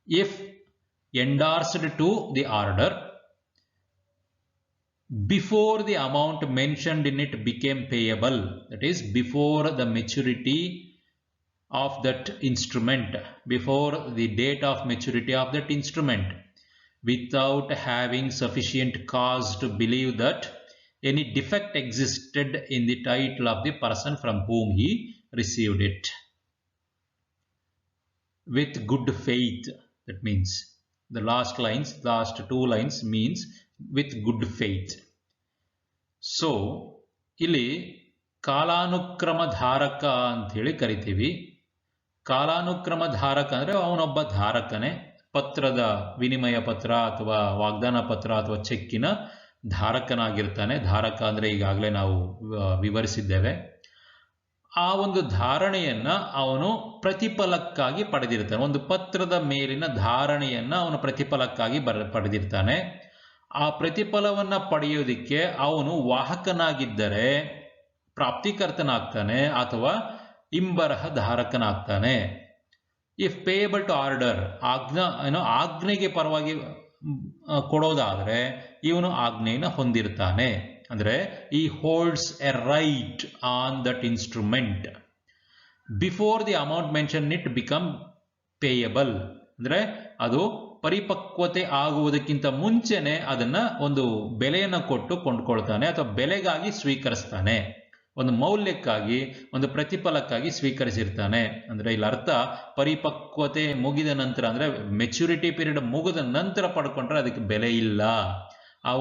If endorsed to the order before the amount mentioned in it became payable, that is before the maturity of that instrument, before the date of maturity of that instrument, without having sufficient cause to believe that any defect existed in the title of the person from whom he received it. With good faith, that means the last two lines means with good faith. So ಇಲ್ಲಿ ಕಾಲಾನುಕ್ರಮ ಧಾರಕ ಅಂತ ಹೇಳಿ ಕರಿತೀವಿ. ಕಾಲಾನುಕ್ರಮ ಧಾರಕ ಅಂದ್ರೆ ಅವನೊಬ್ಬ ಧಾರಕನೇ, ಪತ್ರದ ವಿನಿಮಯ ಪತ್ರ ಅಥವಾ ವಾಗ್ದಾನ ಪತ್ರ ಅಥವಾ ಚೆಕ್ಕಿನ ಧಾರಕನಾಗಿರ್ತಾನೆ. ಧಾರಕ ಅಂದ್ರೆ ಈಗಾಗಲೇ ನಾವು ವಿವರಿಸಿದ್ದೇವೆ. ಆ ಒಂದು ಧಾರಣೆಯನ್ನ ಅವನು ಪ್ರತಿಫಲಕ್ಕಾಗಿ ಪಡೆದಿರ್ತಾನೆ. ಒಂದು ಪತ್ರದ ಮೇಲಿನ ಧಾರಣೆಯನ್ನ ಅವನು ಪ್ರತಿಫಲಕ್ಕಾಗಿ ಪಡೆದಿರ್ತಾನೆ. ಆ ಪ್ರತಿಫಲವನ್ನ ಪಡೆಯೋದಿಕ್ಕೆ ಅವನು ವಾಹಕನಾಗಿದ್ದರೆ ಪ್ರಾಪ್ತಿಕರ್ತನಾಗ್ತಾನೆ ಅಥವಾ ಇಂಬರಹ ಧಾರಕನಾಗ್ತಾನೆ. ಇಫ್ ಪೇಯಬಲ್ ಟು ಆರ್ಡರ್, ಆಜ್ಞೆಗೆ ಪರವಾಗಿ ಕೊಡೋದಾದ್ರೆ ಇವನು ಆಜ್ಞೆಯನ್ನು ಹೊಂದಿರ್ತಾನೆ. ಅಂದ್ರೆ ಈ holds A right on that instrument before the amount mention it become payable. ಅಂದ್ರೆ ಅದು ಪರಿಪಕ್ವತೆ ಆಗುವುದಕ್ಕಿಂತ ಮುಂಚೆನೆ ಅದನ್ನ ಒಂದು ಬೆಲೆಯನ್ನು ಕೊಟ್ಟು ಕೊಂಡ್ಕೊಳ್ತಾನೆ ಅಥವಾ ಬೆಲೆಗಾಗಿ ಸ್ವೀಕರಿಸ್ತಾನೆ, ಒಂದು ಮೌಲ್ಯಕ್ಕಾಗಿ ಒಂದು ಪ್ರತಿಫಲಕ್ಕಾಗಿ ಸ್ವೀಕರಿಸಿರ್ತಾನೆ. ಅಂದ್ರೆ ಇಲ್ಲಿ ಅರ್ಥ ಪರಿಪಕ್ವತೆ ಮುಗಿದ ನಂತರ, ಅಂದ್ರೆ ಮೆಚುರಿಟಿ ಪೀರಿಯಡ್ ಮುಗಿದ ನಂತರ ಪಡ್ಕೊಂಡ್ರೆ ಅದಕ್ಕೆ ಬೆಲೆ ಇಲ್ಲ. ಆ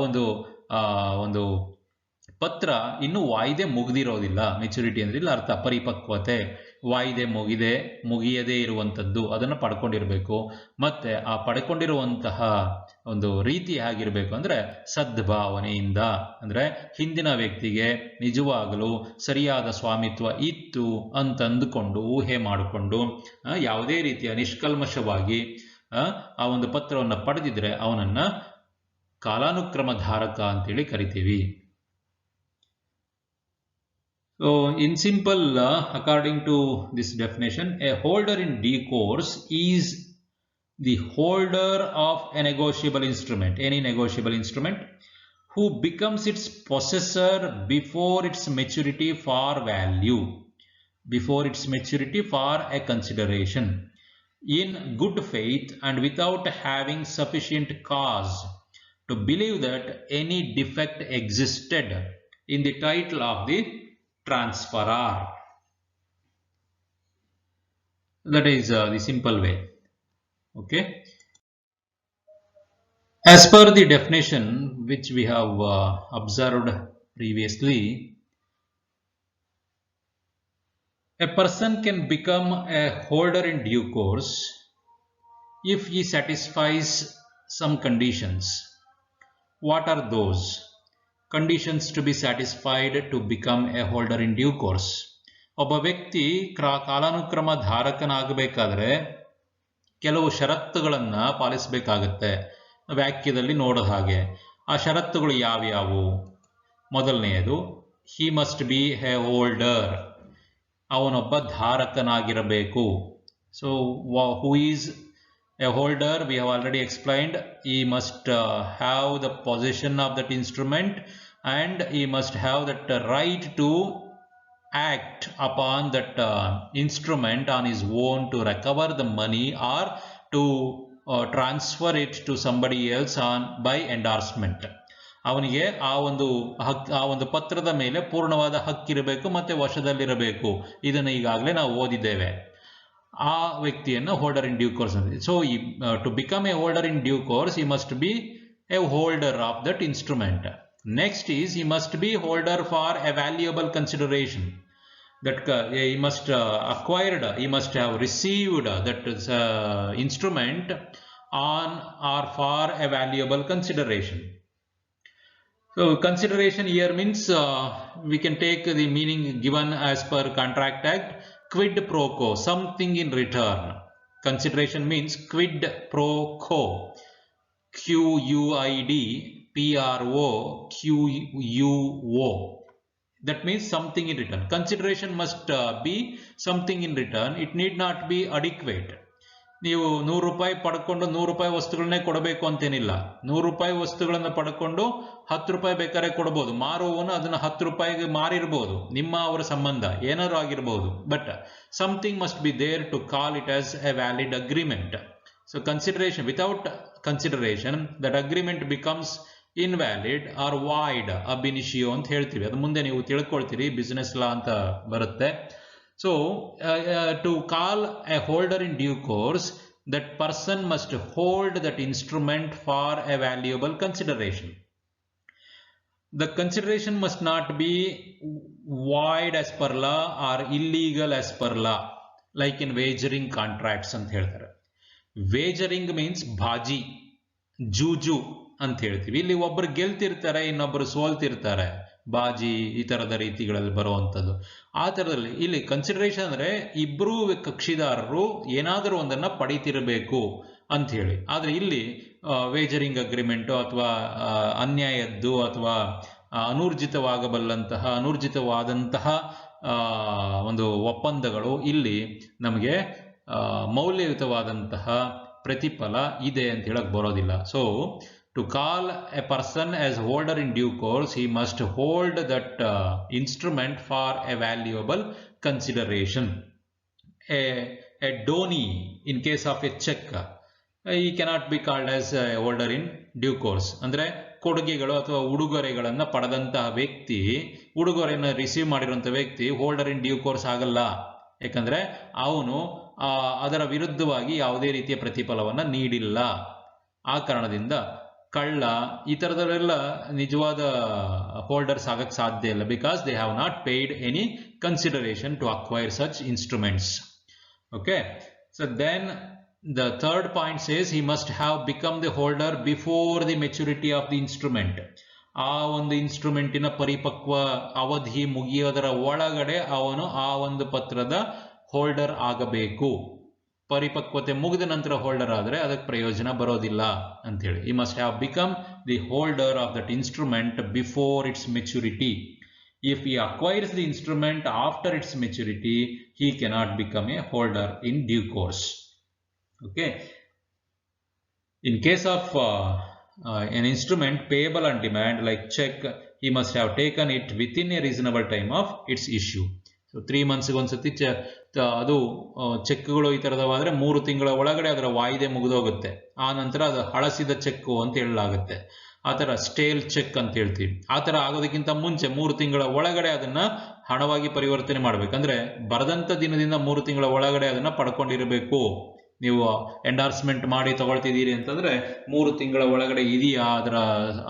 ಒಂದು ಪತ್ರ ಇನ್ನು ವಾಯ್ದೆ ಮುಗಿದಿರೋದಿಲ್ಲ. ಮೆಚುರಿಟಿ ಅಂದ್ರೆ ಇಲ್ಲ ಅರ್ಥ ಪರಿಪಕ್ವತೆ, ವಾಯ್ದೆ ಮುಗಿಯದೇ ಇರುವಂತದ್ದು, ಅದನ್ನು ಪಡ್ಕೊಂಡಿರ್ಬೇಕು. ಮತ್ತೆ ಆ ಪಡ್ಕೊಂಡಿರುವಂತಹ ಒಂದು ರೀತಿ ಹೇಗಿರ್ಬೇಕು ಅಂದ್ರೆ ಸದ್ಭಾವನೆಯಿಂದ, ಅಂದ್ರೆ ಹಿಂದಿನ ವ್ಯಕ್ತಿಗೆ ನಿಜವಾಗಲೂ ಸರಿಯಾದ ಸ್ವಾಮಿತ್ವ ಇತ್ತು ಅಂತಂದುಕೊಂಡು ಊಹೆ ಮಾಡಿಕೊಂಡು ಯಾವುದೇ ರೀತಿಯ ನಿಷ್ಕಲ್ಮಶವಾಗಿ ಆ ಒಂದು ಪತ್ರವನ್ನು ಪಡೆದಿದ್ರೆ ಅವನನ್ನ ಕಾಲಾನುಕ್ರಮ ಧಾರಕ ಅಂತೇಳಿ ಕರಿತೀವಿ. So, in simple, according to this definition, a holder in due course is the holder of a negotiable instrument, any negotiable instrument, who becomes its possessor before its maturity for value, before its maturity for a consideration, in good faith and without having sufficient cause to believe that any defect existed in the title of the transferor. That is the simple way. Okay. As per the definition which we have observed previously, a person can become a holder in due course if he satisfies some conditions. What are those conditions to be satisfied to become a holder in due course? ಒಬ್ಬ ವ್ಯಕ್ತಿ ಕಾಲಾನುಕ್ರಮ ಧಾರಕನಾಗಬೇಕಾದ್ರೆ ಕೆಲವು ಷರತ್ತುಗಳನ್ನು ಪಾಲಿಸಬೇಕಾಗತ್ತೆ. ವಾಕ್ಯದಲ್ಲಿ ನೋಡೋ ಹಾಗೆ ಆ ಷರತ್ತುಗಳು ಯಾವ್ಯಾವು? ಮೊದಲನೆಯದು, he must be a holder, ಅವನೊಬ್ಬ ಧಾರಕನಾಗಿರಬೇಕು. So who is a holder? We have already explained. He must have the possession of that instrument, and he must have that right to act upon that instrument on his own to recover the money or to transfer it to somebody else by endorsement. ಅವನಿಗೆ ಆ ಒಂದು ಪತ್ರದ ಮೇಲೆ ಪೂರ್ಣವಾದ ಹಕ್ಕಿರಬೇಕು ಮತ್ತೆ ವಶದಲ್ಲಿರಬೇಕು. ಇದನ್ನು ಈಗಾಗಲೇ ನಾವು ಓದಿದ್ದೇವೆ. ಆ ವ್ಯಕ್ತಿಯನ್ನು ಹೋಲ್ಡರ್ ಇನ್ ಡ್ಯೂ ಕೋರ್ಸ್ ಅಂತ. So to become a holder in due course he must be a holder of that instrument. Next is he must be holder for a valuable consideration. That he must acquired, he must have received that instrument on or for a valuable consideration. So consideration here means we can take the meaning given as per Contract Act. Quid pro quo, something in return. Consideration means quid pro quo. QUID PRO QUO. That means something in return. Consideration must be something in return. It need not be adequate. ನೀವು 100 ರೂಪಾಯಿ ಪಡ್ಕೊಂಡು 100 ರೂಪಾಯಿ ವಸ್ತುಗಳನ್ನೇ ಕೊಡಬೇಕು ಅಂತೇನಿಲ್ಲ. 100 ರೂಪಾಯಿ ವಸ್ತುಗಳನ್ನು ಪಡ್ಕೊಂಡು 10 ರೂಪಾಯಿ ಬೇಕಾದ್ರೆ ಕೊಡಬಹುದು. ಮಾರುವವನು ಅದನ್ನ 10 ರೂಪಾಯಿಗೆ ಮಾರಿರ್ಬೋದು. ನಿಮ್ಮ ಅವರ ಸಂಬಂಧ ಏನಾದ್ರು ಆಗಿರ್ಬೋದು. But something must be there to call it as a valid agreement. So consideration, without consideration that agreement becomes invalid or void ab initio ಅಂತ ಹೇಳ್ತೀವಿ. ಅದು ಮುಂದೆ ನೀವು ತಿಳ್ಕೊಳ್ತೀರಿ, ಬಿಸಿನೆಸ್ ಲಾ ಅಂತ ಬರುತ್ತೆ. So to call a holder in due course, that person must hold that instrument for a valuable consideration. The consideration must not be void as per law or illegal as per law, like in wagering contracts ಅಂತ ಹೇಳ್ತಾರೆ. ವೇಜರಿಂಗ್ means ಬಾಜಿ, ಜೂಜು ಅಂತ ಹೇಳ್ತೀವಿ. ಇಲ್ಲಿ ಒಬ್ಬರು ಗೆಲ್ತಿರ್ತಾರೆ, ಇನ್ನೊಬ್ಬರು ಸೋಲ್ತಿರ್ತಾರೆ. ಬಾಜಿ ಈ ತರದ ರೀತಿಗಳಲ್ಲಿ ಬರುವಂಥದ್ದು. ಆ ತರದಲ್ಲಿ ಇಲ್ಲಿ ಕನ್ಸಿಡರೇಷನ್ ಅಂದ್ರೆ ಇಬ್ಬರೂ ಕಕ್ಷಿದಾರರು ಏನಾದರೂ ಒಂದನ್ನ ಪಡೀತಿರಬೇಕು ಅಂತ ಹೇಳಿ. ಆದ್ರೆ ಇಲ್ಲಿ ವೇಜರಿಂಗ್ ಅಗ್ರಿಮೆಂಟು ಅಥವಾ ಅನ್ಯಾಯದ್ದು ಅಥವಾ ಅನೂರ್ಜಿತವಾದಂತಹ ಒಂದು ಒಪ್ಪಂದಗಳು ಇಲ್ಲಿ ನಮಗೆ ಮೌಲ್ಯಯುತವಾದಂತಹ ಪ್ರತಿಫಲ ಇದೆ ಅಂತ ಹೇಳಕ್ ಬರೋದಿಲ್ಲ. So to call a person as holder in due course, he must hold that instrument for a valuable consideration. A donee in case of a check, he cannot be called as a holder in due course. ಅಂದ್ರೆ ಕೊಡುಗೆಗಳು ಅಥವಾ ಉಡುಗೊರೆಗಳನ್ನು ಪಡೆದಂತಹ ವ್ಯಕ್ತಿ, ಉಡುಗೊರೆಯನ್ನು receive ಮಾಡಿರುವಂತಹ ವ್ಯಕ್ತಿ holder in due course ಆಗಲ್ಲ. ಯಾಕಂದ್ರೆ ಅವನು ಅದರ ವಿರುದ್ಧವಾಗಿ ಯಾವುದೇ ರೀತಿಯ ಪ್ರತಿಫಲವನ್ನು ನೀಡಿಲ್ಲ. ಆ ಕಾರಣದಿಂದ ಕಳ್ಳ ಈ ತರದವರೆಲ್ಲ ನಿಜವಾದ ಹೋಲ್ಡರ್ಸ್ ಆಗಕ್ಕೆ ಸಾಧ್ಯ ಇಲ್ಲ. Because they have not paid any consideration to acquire such instruments. Okay, so then the third point says he must have become the holder before the maturity of the instrument. ಆ ಒಂದು ಇನ್ಸ್ಟ್ರೂಮೆಂಟಿನ ಪರಿಪಕ್ವ ಅವಧಿ ಮುಗಿಯೋದರ ಒಳಗಡೆ ಅವನು ಆ ಒಂದು ಪತ್ರದ ಹೋಲ್ಡರ್ ಆಗಬೇಕು. ಪರಿಪಕ್ವತೆ ಮುಗಿದ ನಂತರ ಹೋಲ್ಡರ್ ಆದರೆ ಅದಕ್ಕೆ ಪ್ರಯೋಜನ ಬರೋದಿಲ್ಲ ಅಂತೇಳಿ. ಈ must have become the holder of that instrument before it's maturity. If he acquires the instrument after its maturity, he cannot become a holder in due course. Okay. In case of an instrument payable on demand like check, he must have taken it within a reasonable time of its issue. So 3 months ಒಂದ್ಸತಿ ಅದು ಚೆಕ್ಗಳು ಈ ತರದವಾದ್ರೆ 3 ತಿಂಗಳ ಒಳಗಡೆ ಅದರ ವಾಯಿದೆ ಮುಗಿದೋಗುತ್ತೆ. ಆ ನಂತರ ಅದು ಹಳಸಿದ ಚೆಕ್ಕು ಅಂತ ಹೇಳಲಾಗುತ್ತೆ. ಆ ತರ ಸ್ಟೇಲ್ ಚೆಕ್ ಅಂತ ಹೇಳ್ತೀವಿ. ಆ ತರ ಆಗೋದಕ್ಕಿಂತ ಮುಂಚೆ 3 ತಿಂಗಳ ಒಳಗಡೆ ಅದನ್ನ ಹಣವಾಗಿ ಪರಿವರ್ತನೆ ಮಾಡ್ಬೇಕಂದ್ರೆ ಬರೆದಂತ ದಿನದಿಂದ 3 ತಿಂಗಳ ಒಳಗಡೆ ಅದನ್ನ ಪಡ್ಕೊಂಡಿರಬೇಕು. ನೀವು ಎಂಡಾರ್ಸ್ಮೆಂಟ್ ಮಾಡಿ ತಗೊಳ್ತಿದ್ದೀರಿ ಅಂತಂದ್ರೆ 3 ತಿಂಗಳ ಒಳಗಡೆ ಇದೆಯಾ ಅದರ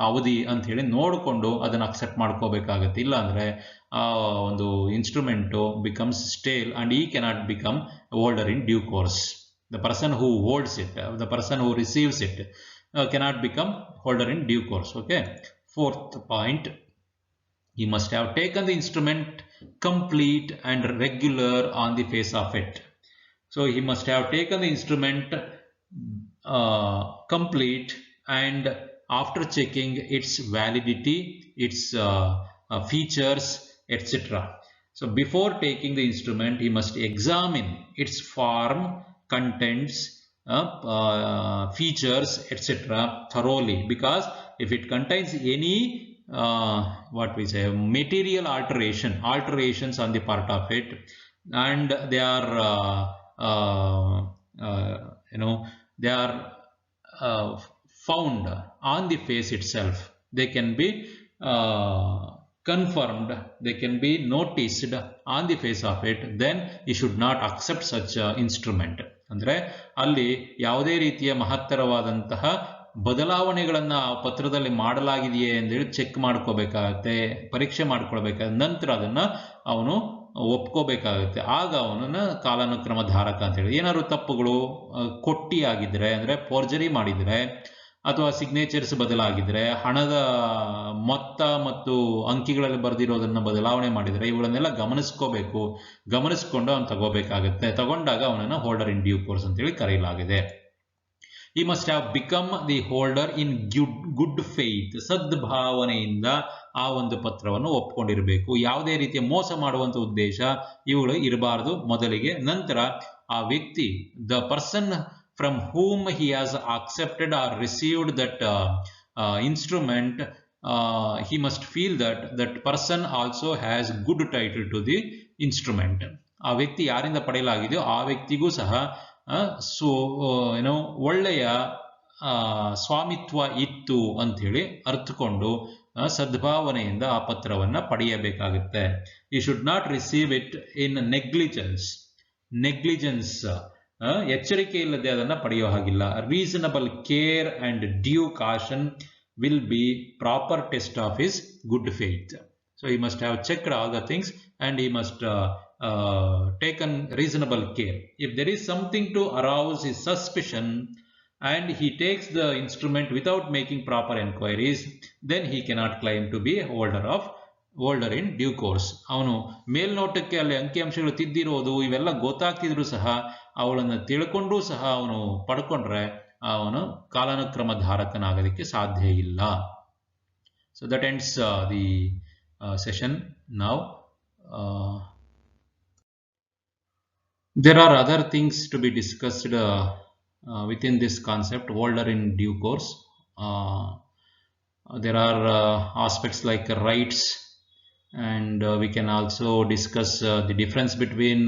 ಅವಧಿ ಅಂತ ಹೇಳಿ ನೋಡಿಕೊಂಡು ಅದನ್ನು ಅಕ್ಸೆಪ್ಟ್ ಮಾಡ್ಕೋಬೇಕಾಗತ್ತೆ. ಇಲ್ಲ ಅಂದ್ರೆ ಆ ಒಂದು ಇನ್ಸ್ಟ್ರೂಮೆಂಟು ಬಿಕಮ್ಸ್ ಸ್ಟೇಲ್ ಅಂಡ್ ಈ cannot become holder in due course. The person who holds it, the person who receives it cannot become holder in due course. Okay. Fourth point, he must have taken the instrument complete and regular on the face of it. So he must have taken the instrument complete and after checking its validity, its features, etc. So before taking the instrument, he must examine its form, contents, features, etc. thoroughly, because if it contains any what we say material alterations on the part of it, and they are they are found on the face itself, they can be confirmed, they can be noticed on the face of it, then you should not accept such instrument. ಅಂದ್ರೆ ಅಲ್ಲಿ ಯಾವುದೇ ರೀತಿಯ ಮಹತ್ತರವಾದಂತಹ ಬದಲಾವಣೆಗಳನ್ನ ಪತ್ರದಲ್ಲಿ ಮಾಡಲಾಗಿದೆಯೇ ಎಂದು check ಮಾಡ್ಕೋಬೇಕಾಗತ್ತೆ, ಪರೀಕ್ಷೆ ಮಾಡ್ಕೊಳ್ಬೇಕಾಗುತ್ತೆ, ನಂತರ ಅದನ್ನ ಅವನು ಒಪ್ಕೋಬೇಕಾಗುತ್ತೆ. ಆಗ ಅವನನ್ನ ಕಾಲಾನುಕ್ರಮ ಧಾರಕ ಅಂತ ಹೇಳಿ. ಏನಾದ್ರು ತಪ್ಪುಗಳು ಕೊಟ್ಟಿ ಆಗಿದ್ರೆ ಅಂದ್ರೆ ಫೋರ್ಜರಿ ಮಾಡಿದ್ರೆ ಅಥವಾ ಸಿಗ್ನೇಚರ್ಸ್ ಬದಲಾಗಿದ್ರೆ, ಹಣದ ಮೊತ್ತ ಮತ್ತು ಅಂಕಿಗಳಲ್ಲಿ ಬರೆದಿರೋದನ್ನ ಬದಲಾವಣೆ ಮಾಡಿದ್ರೆ, ಇವುಗಳನ್ನೆಲ್ಲ ಗಮನಿಸ್ಕೊಂಡು ಅವನು ತಗೋಬೇಕಾಗುತ್ತೆ. ತಗೊಂಡಾಗ ಅವನನ್ನ ಹೋಲ್ಡರ್ ಇನ್ ಡ್ಯೂ ಕೋರ್ಸ್ ಅಂತೇಳಿ ಕರೆಯಲಾಗಿದೆ. He must have become the holder in good faith. ಸದ್ಭಾವನೆಯಿಂದ ಆ ಒಂದು ಪತ್ರವನ್ನು ಒಪ್ಕೊಂಡಿರಬೇಕು. ಯಾವುದೇ ರೀತಿಯ ಮೋಸ ಮಾಡುವಂತ ಉದ್ದೇಶ ಇವುಗಳು ಇರಬಾರದು ಮೊದಲಿಗೆ. ನಂತರ ಆ ವ್ಯಕ್ತಿ, the person from whom he has accepted or received that instrument, he must feel that that person also has good title to the instrument. ಆ ವ್ಯಕ್ತಿ ಯಾರಿಂದ ಪಡೆಯಲಾಗಿದೆಯೋ ಆ ವ್ಯಕ್ತಿಗೂ ಸಹ ಒಳ್ಳೆಯ ಸ್ವಾಮಿತ್ವ ಇತ್ತು ಅಂತ ಹೇಳಿ ಅರ್ಥಕೊಂಡು ಸದ್ಭಾವನೆಯಿಂದ ಆ ಪತ್ರವನ್ನ ಪಡೆಯಬೇಕಾಗುತ್ತೆ. You should not receive it in negligence, ಎಚ್ಚರಿಕೆ ಇಲ್ಲದೆ ಅದನ್ನ ಪಡೆಯೋ ಹಾಗಿಲ್ಲ. Reasonable care and due caution will be proper test of his good faith. So he must have checked all the things and he must taken reasonable care. If there is something to arouse his suspicion and he takes the instrument without making proper enquiries, then he cannot claim to be a holder in due course. ಅವನು ಮೇಲ್ನೋಟಕ್ಕೆ ಅಲ್ಲಿ ಅಂಕಿಅಂಶಗಳು ತಿದ್ದಿರೋದು ಇವೆಲ್ಲ ಗೊತ್ತಾಗ್ತಿದ್ರು ಸಹ ಅವಳನ್ನು ತಿಳ್ಕೊಂಡ್ರೂ ಸಹ ಅವನು ಪಡ್ಕೊಂಡ್ರೆ ಅವನು ಕಾಲಾನುಕ್ರಮ ಧಾರಕನಾಗೋದಕ್ಕೆ ಸಾಧ್ಯ ಇಲ್ಲ. So that ends the session now. There are other things to be discussed within this concept, holder in due course. There are aspects like rights, and we can also discuss the difference between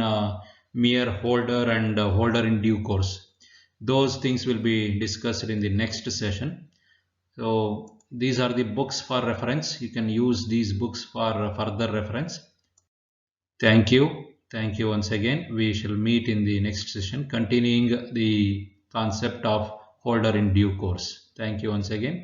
mere holder and holder in due course. Those things will be discussed in the next session. So these are the books for reference. You can use these books for further reference. Thank you once again. We shall meet in the next session continuing the concept of holder in due course. Thank you once again.